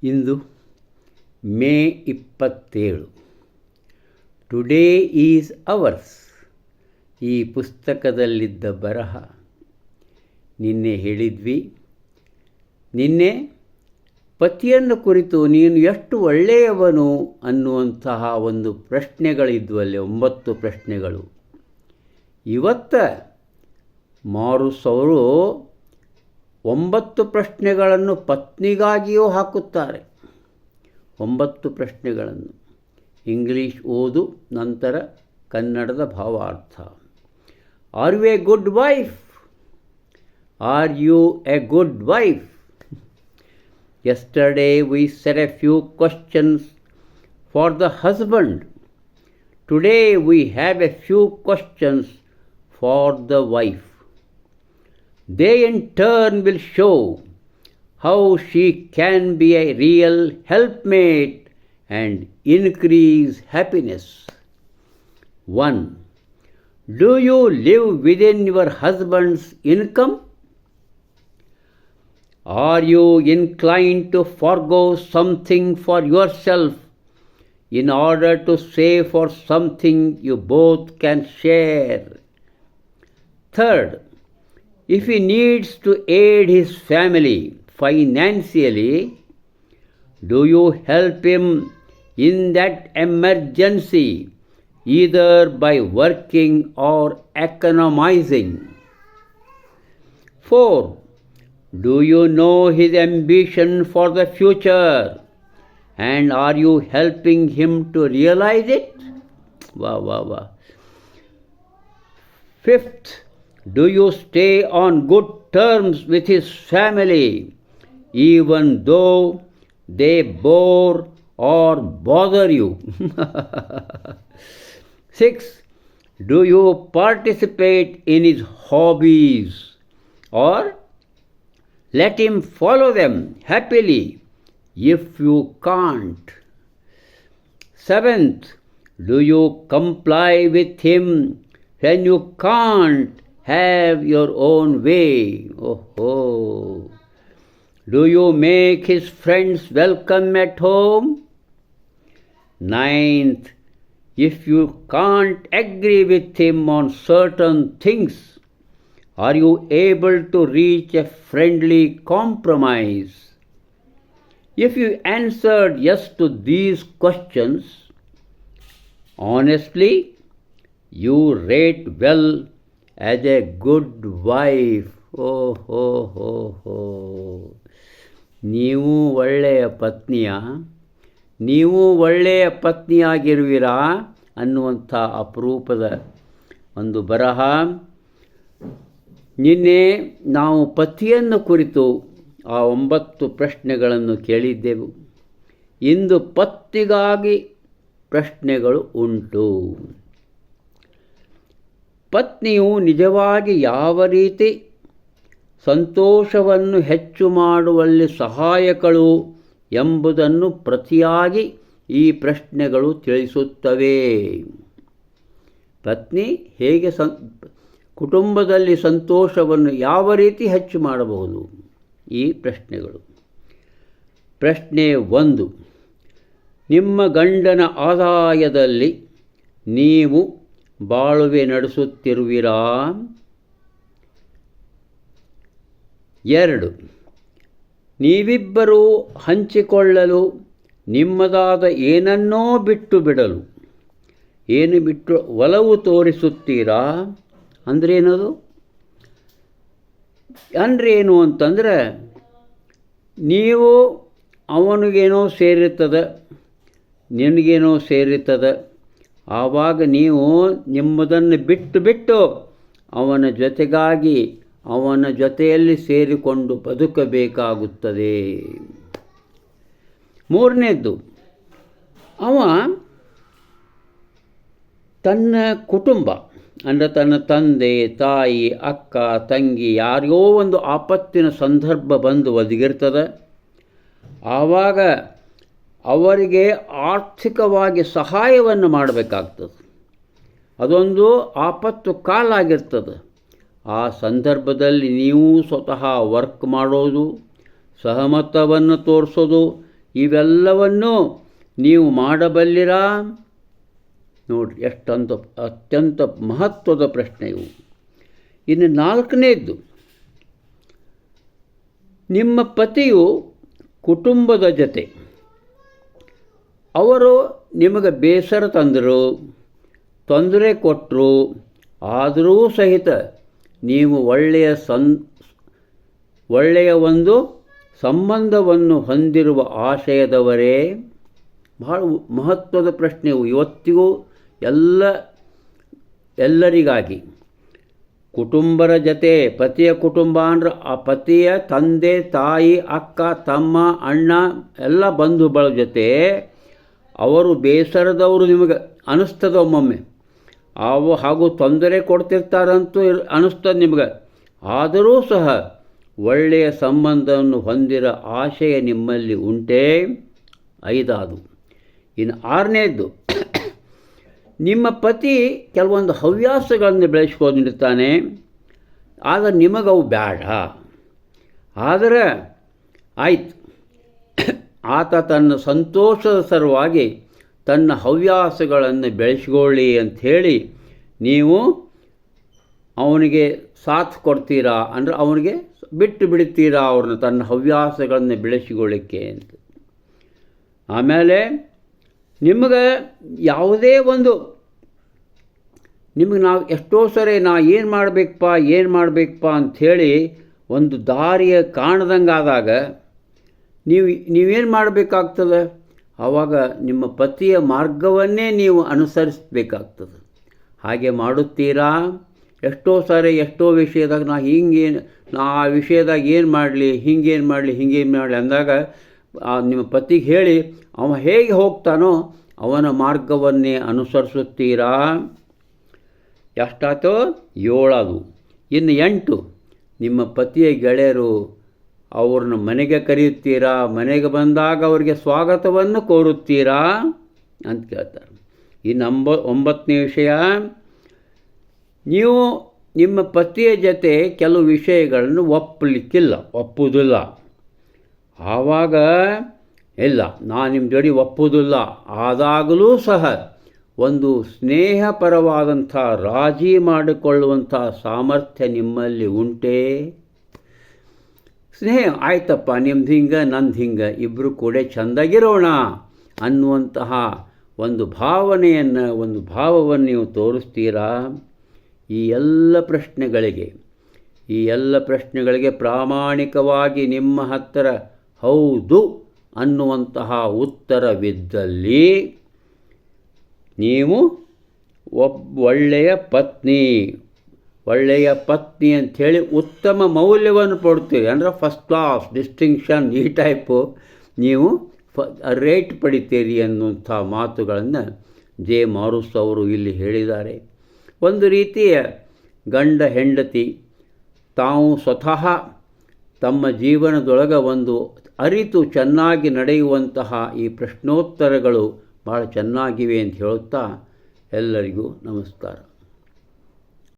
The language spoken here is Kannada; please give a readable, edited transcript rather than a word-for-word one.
Into May 27. Today is ours. ಈ ಪುಸ್ತಕದಲ್ಲಿದ್ದ ಬರಹ ನಿನ್ನೆ ಹೇಳಿದ್ವಿ. ನಿನ್ನೆ ಪತಿಯನ್ನು ಕುರಿತು ನೀನು ಎಷ್ಟು ಒಳ್ಳೆಯವನು ಅನ್ನುವಂತಹ ಒಂದು ಪ್ರಶ್ನೆಗಳಿದ್ವಲ್ಲಿ, 9 ಪ್ರಶ್ನೆಗಳು. ಇವತ್ತು ಮಾರುಸ್ ಅವರು 9 ಪ್ರಶ್ನೆಗಳನ್ನು ಪತ್ನಿಗಾಗಿಯೂ ಹಾಕುತ್ತಾರೆ. 9 ಪ್ರಶ್ನೆಗಳನ್ನು ಇಂಗ್ಲೀಷ್ ಓದು, ನಂತರ ಕನ್ನಡದ ಭಾವಾರ್ಥ. Are you a good wife? Are you a good wife? Yesterday we set a few questions for the husband. Today we have a few questions for the wife. They in turn will show how she can be a real helpmate and increase happiness. 1. Do you live within your husband's income? Are you inclined to forgo something for yourself in order to save for something you both can share? 3rd, if he needs to aid his family financially, do you help him in that emergency, either by working or economizing? 4. Do you know his ambition for the future, and are you helping him to realize it? Wow. 5th, do you stay on good terms with his family, even though they bore or bother you? 6th, do you participate in his hobbies, or let him follow them happily if you can't? 7th, do you comply with him when you can't have your own way? Do you make his friends welcome at home? 9th, if you can't agree with him on certain things, are you able to reach a friendly compromise? If you answered yes to these questions, honestly, you rate well as a good wife. ನೀವು ಒಳ್ಳೆಯ ಪತ್ನಿಯ, ನೀವು ಒಳ್ಳೆಯ ಪತ್ನಿಯಾಗಿರುವಿರಾ ಅನ್ನುವಂಥ ಅಪರೂಪದ ಒಂದು ಬರಹ. ನಿನ್ನೆ ನಾವು ಪತಿಯನ್ನು ಕುರಿತು ಆ 9 ಪ್ರಶ್ನೆಗಳನ್ನು ಕೇಳಿದ್ದೆವು. ಇಂದು ಪತ್ನಿಗಾಗಿ ಪ್ರಶ್ನೆಗಳು ಉಂಟು. ಪತ್ನಿಯು ನಿಜವಾಗಿ ಯಾವ ರೀತಿ ಸಂತೋಷವನ್ನು ಹೆಚ್ಚು ಮಾಡುವಲ್ಲಿ ಸಹಾಯಕಳು ಎಂಬುದನ್ನು ಪ್ರತಿಯಾಗಿ ಈ ಪ್ರಶ್ನೆಗಳು ತಿಳಿಸುತ್ತವೆ. ಪತ್ನಿ ಹೇಗೆ ಕುಟುಂಬದಲ್ಲಿ ಸಂತೋಷವನ್ನು ಯಾವ ರೀತಿ ಹೆಚ್ಚು ಮಾಡಬಹುದು? ಈ ಪ್ರಶ್ನೆಗಳು. ಪ್ರಶ್ನೆ 1, ನಿಮ್ಮ ಗಂಡನ ಆದಾಯದಲ್ಲಿ ನೀವು ಬಾಳುವೆ ನಡೆಸುತ್ತಿರುವಿರಾ? 2, ನೀವಿಬ್ಬರೂ ಹಂಚಿಕೊಳ್ಳಲು ನಿಮ್ಮದಾದ ಏನನ್ನೋ ಬಿಟ್ಟು ಒಲವು ತೋರಿಸುತ್ತೀರಾ? ಅಂದ್ರೇನದು? ಅಂದ್ರೇನು ಅಂತಂದರೆ, ನೀವು ಅವನಿಗೇನೋ ಸೇರಿರ್ತದೆ, ನಿನಗೇನೋ ಸೇರಿರ್ತದೆ. ಆವಾಗ ನೀವು ನಿಮ್ಮದನ್ನು ಬಿಟ್ಟು ಅವನ ಜೊತೆಗಾಗಿ ಅವನ ಜೊತೆಯಲ್ಲಿ ಸೇರಿಕೊಂಡು ಬದುಕಬೇಕಾಗುತ್ತದೆ. 3ನೇದ್ದು, ಅವ ತನ್ನ ಕುಟುಂಬ ಅಂದರೆ ತನ್ನ ತಂದೆ, ತಾಯಿ, ಅಕ್ಕ, ತಂಗಿ ಯಾರಿಗೋ ಒಂದು ಆಪತ್ತಿನ ಸಂದರ್ಭ ಬಂದು ಒದಗಿರ್ತದೆ. ಆವಾಗ ಅವರಿಗೆ ಆರ್ಥಿಕವಾಗಿ ಸಹಾಯವನ್ನು ಮಾಡಬೇಕಾಗ್ತದೆ. ಅದೊಂದು ಆಪತ್ತು ಕಾಲ ಆಗಿರ್ತದೆ. ಆ ಸಂದರ್ಭದಲ್ಲಿ ನೀವು ಸ್ವತಃ ವರ್ಕ್ ಮಾಡೋದು, ಸಹಮತವನ್ನು ತೋರಿಸೋದು, ಇವೆಲ್ಲವನ್ನೂ ನೀವು ಮಾಡಬಲ್ಲಿರಾ? ನೋಡಿರಿ, ಎಷ್ಟೊಂದು ಅತ್ಯಂತ ಮಹತ್ವದ ಪ್ರಶ್ನೆ ಇವು. ಇನ್ನು 4ನೇದ್ದು, ನಿಮ್ಮ ಪತಿಯು ಕುಟುಂಬದ ಜೊತೆ ಅವರು ನಿಮಗೆ ಬೇಸರ ತಂದರು, ತೊಂದರೆ ಕೊಟ್ಟರು, ಆದರೂ ಸಹಿತ ನೀವು ಒಳ್ಳೆಯ ಒಂದು ಸಂಬಂಧವನ್ನು ಹೊಂದಿರುವ ಆಶಯದವರೇ? ಬಹಳ ಮಹತ್ವದ ಪ್ರಶ್ನೆಯು ಇವತ್ತಿಗೂ ಎಲ್ಲರಿಗಾಗಿ. ಕುಟುಂಬರ ಜೊತೆ, ಪತಿಯ ಕುಟುಂಬ ಅಂದ್ರೆ ಆ ಪತಿಯ ತಂದೆ, ತಾಯಿ, ಅಕ್ಕ, ತಮ್ಮ, ಅಣ್ಣ ಎಲ್ಲ ಬಂಧುಗಳ ಜೊತೆ ಅವರು ಬೇಸರದವರು ನಿಮಗೆ ಅನ್ನಿಸ್ತದೆ ಒಮ್ಮೊಮ್ಮೆ. ಹಾಗೂ ತೊಂದರೆ ಕೊಡ್ತಿರ್ತಾರಂತೂ ಅನ್ನಿಸ್ತದೆ ನಿಮಗೆ. ಆದರೂ ಸಹ ಒಳ್ಳೆಯ ಸಂಬಂಧವನ್ನು ಹೊಂದಿರೋ ಆಶಯ ನಿಮ್ಮಲ್ಲಿ ಉಂಟೇ? 5. ಇನ್ನು 6ನೇದ್ದು, ನಿಮ್ಮ ಪತಿ ಕೆಲವೊಂದು ಹವ್ಯಾಸಗಳನ್ನು ಬೆಳೆಸ್ಕೊಂಡಿರ್ತಾನೆ, ಆದರೆ ನಿಮಗವು ಬೇಡ. ಆದರೆ ಆಯ್ತು, ಆತ ತನ್ನ ಸಂತೋಷದ ಸಲುವಾಗಿ ತನ್ನ ಹವ್ಯಾಸಗಳನ್ನು ಬೆಳೆಸ್ಕೊಳ್ಳಿ ಅಂಥೇಳಿ ನೀವು ಅವನಿಗೆ ಸಾಥ್ ಕೊಡ್ತೀರಾ, ಅಂದರೆ ಅವನಿಗೆ ಬಿಟ್ಟು ಬಿಡ್ತೀರಾ ಅವ್ರನ್ನ ತನ್ನ ಹವ್ಯಾಸಗಳನ್ನು ಬೆಳೆಸಿಕೊಳ್ಳಿಕ್ಕೆ ಅಂತ. ಆಮೇಲೆ ನಿಮಗೆ ಯಾವುದೇ ಒಂದು ನಾವು ಎಷ್ಟೋ ಸರಿ ಏನು ಮಾಡಬೇಕಪ್ಪ ಅಂಥೇಳಿ ಒಂದು ದಾರಿಯ ಕಾಣದಂಗೆ ಆದಾಗ ನೀವೇನು ಮಾಡಬೇಕಾಗ್ತದೆ? ಆವಾಗ ನಿಮ್ಮ ಪತಿಯ ಮಾರ್ಗವನ್ನೇ ನೀವು ಅನುಸರಿಸಬೇಕಾಗ್ತದೆ. ಹಾಗೆ ಮಾಡುತ್ತೀರಾ? ಎಷ್ಟೋ ಸಾರಿ ಎಷ್ಟೋ ವಿಷಯದಾಗ ನಾ ಆ ವಿಷಯದಾಗ ಏನು ಮಾಡಲಿ, ಹಿಂಗೇನು ಮಾಡಲಿ ಅಂದಾಗ ನಿಮ್ಮ ಪತಿಗೆ ಹೇಳಿ ಅವ ಹೇಗೆ ಹೋಗ್ತಾನೋ ಅವನ ಮಾರ್ಗವನ್ನೇ ಅನುಸರಿಸುತ್ತೀರಾ? ಎಷ್ಟಾಯ್ತು? 7. ಇನ್ನು 8, ನಿಮ್ಮ ಪತಿಯ ಗೆಳೆಯರು ಅವ್ರನ್ನ ಮನೆಗೆ ಕರೆಯುತ್ತೀರಾ? ಮನೆಗೆ ಬಂದಾಗ ಅವರಿಗೆ ಸ್ವಾಗತವನ್ನು ಕೋರುತ್ತೀರಾ ಅಂತ ಕೇಳ್ತಾರೆ. ಇನ್ನು 9ನೇ ವಿಷಯ, ನೀವು ನಿಮ್ಮ ಪತಿಯ ಜೊತೆ ಕೆಲವು ವಿಷಯಗಳನ್ನು ಒಪ್ಪುವುದಿಲ್ಲ. ಆವಾಗ ಇಲ್ಲ, ನಾನು ನಿಮ್ಮ ಜೋಡಿ ಒಪ್ಪುವುದಿಲ್ಲ ಆದಾಗಲೂ ಸಹ ಒಂದು ಸ್ನೇಹಪರವಾದಂಥ ರಾಜಿ ಮಾಡಿಕೊಳ್ಳುವಂಥ ಸಾಮರ್ಥ್ಯ ನಿಮ್ಮಲ್ಲಿ ಉಂಟೇ? ಸ್ನೇಹ ಆಯ್ತಪ್ಪ, ನಿಮ್ದು ಹಿಂಗೆ ನಂದು ಹಿಂಗೆ, ಇಬ್ಬರು ಕೂಡ ಚೆಂದಾಗಿರೋಣ ಅನ್ನುವಂತಹ ಒಂದು ಭಾವವನ್ನು ನೀವು ತೋರಿಸ್ತೀರಾ? ಈ ಎಲ್ಲ ಪ್ರಶ್ನೆಗಳಿಗೆ ಪ್ರಾಮಾಣಿಕವಾಗಿ ನಿಮ್ಮ ಹತ್ತಿರ ಹೌದು ಅನ್ನುವಂತಹ ಉತ್ತರವಿದ್ದಲ್ಲಿ ನೀವು ಒಳ್ಳೆಯ ಪತ್ನಿ ಅಂಥೇಳಿ ಉತ್ತಮ ಮೌಲ್ಯವನ್ನು ಕೊಡ್ತೀವಿ. ಅಂದರೆ ಫಸ್ಟ್ ಕ್ಲಾಸ್ ಡಿಸ್ಟಿಂಕ್ಷನ್, ಈ ಟೈಪು ನೀವು ರೇಟ್ ಪಡಿತೀರಿ ಅನ್ನುವಂಥ ಮಾತುಗಳನ್ನು ಜೆ ಮಾರುಸ್ ಅವರು ಇಲ್ಲಿ ಹೇಳಿದ್ದಾರೆ. ಒಂದು ರೀತಿಯ ಗಂಡ ಹೆಂಡತಿ ತಾವು ಸ್ವತಃ ತಮ್ಮ ಜೀವನದೊಳಗೆ ಒಂದು ಅರಿತು ಚೆನ್ನಾಗಿ ನಡೆಯುವಂತಹ ಈ ಪ್ರಶ್ನೋತ್ತರಗಳು ಭಾಳ ಚೆನ್ನಾಗಿವೆ ಅಂತ ಹೇಳುತ್ತಾ ಎಲ್ಲರಿಗೂ ನಮಸ್ಕಾರ.